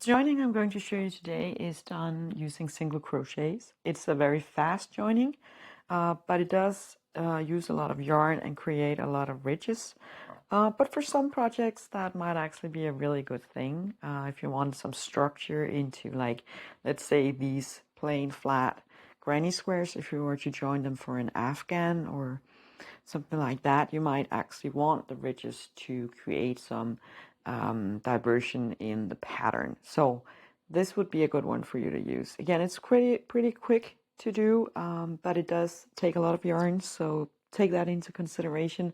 Joining I'm going to show you today is done using single crochets. It's a very fast joining, but it does use a lot of yarn and create a lot of ridges. But for some projects that might actually be a really good thing. If you want some structure into, like, let's say these plain flat granny squares, if you were to join them for an afghan or something like that, you might actually want the ridges to create some diversion in the pattern. So this would be a good one for you to use. Again, it's pretty quick to do, but it does take a lot of yarn, so take that into consideration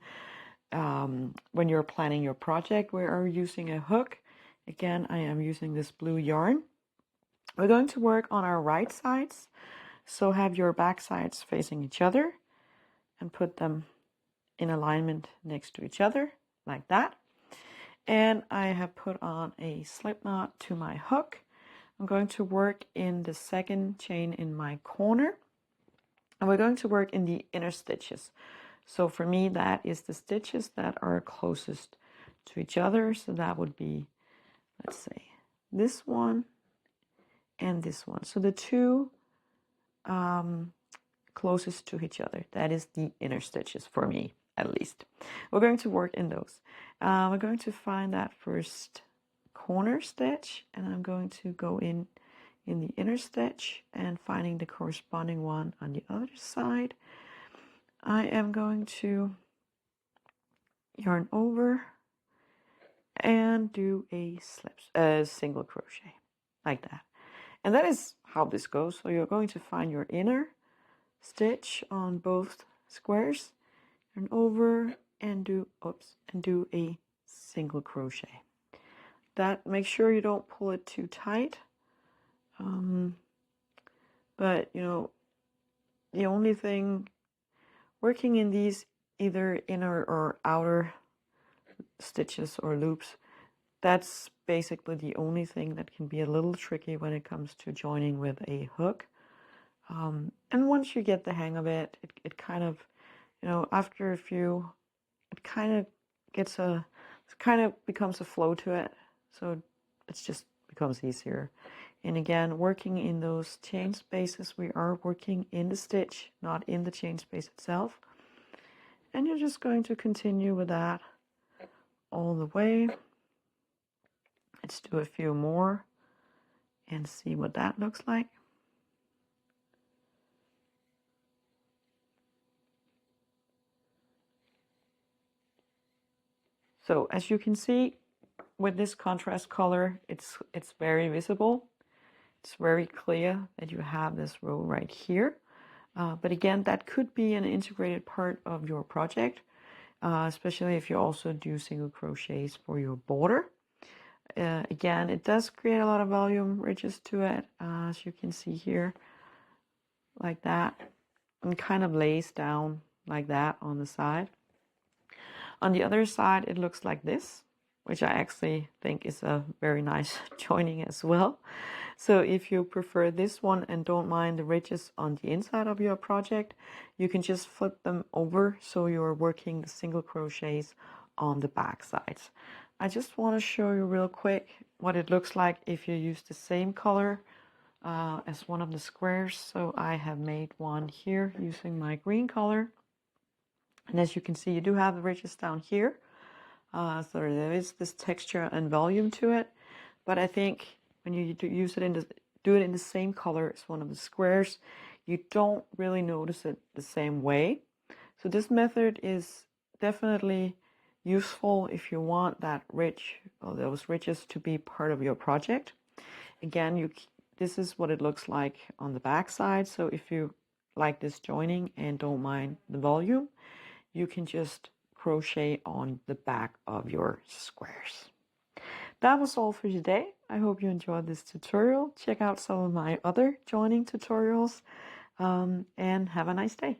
when you're planning your project. We are using a hook. Again, I am using this blue yarn. We're going to work on our right sides, so have your back sides facing each other and put them in alignment next to each other like that. And I have put on a slip knot to my hook. I'm going to work in the second chain in my corner, and we're going to work in the inner stitches. So for me, that is the stitches that are closest to each other. So that would be, let's say, this one and this one. So the two closest to each other, that is the inner stitches for me, at least. We're going to work in those. We're going to find that first corner stitch, and I'm going to go in the inner stitch and finding the corresponding one on the other side. I am going to yarn over and do a single crochet like that. And that is how this goes. So you're going to find your inner stitch on both squares, and over and do a single crochet. That, make sure you don't pull it too tight. But you know, the only thing working in these either inner or outer stitches or loops, that's basically the only thing that can be a little tricky when it comes to joining with a hook. And once you get the hang of it, it kind of, you know, after a few, it kind of becomes a flow to it. So it just becomes easier. And again, working in those chain spaces, we are working in the stitch, not in the chain space itself. And you're just going to continue with that all the way. Let's do a few more and see what that looks like. So as you can see, with this contrast color, it's very visible. It's very clear that you have this row right here. But again, that could be an integrated part of your project, especially if you also do single crochets for your border. Again, it does create a lot of volume ridges to it, as you can see here, like that, and kind of lays down like that on the side. On the other side, it looks like this, which I actually think is a very nice joining as well. So if you prefer this one and don't mind the ridges on the inside of your project, you can just flip them over so you're working the single crochets on the back sides. I just want to show you real quick what it looks like if you use the same color as one of the squares. So I have made one here using my green color. And as you can see, you do have the ridges down here. So there is this texture and volume to it. But I think when you do it in the same color as one of the squares, you don't really notice it the same way. So this method is definitely useful if you want that ridge or those ridges to be part of your project. Again, this is what it looks like on the back side. So if you like this joining and don't mind the volume, you can just crochet on the back of your squares. That was all for today. I hope you enjoyed this tutorial. Check out some of my other joining tutorials, and have a nice day.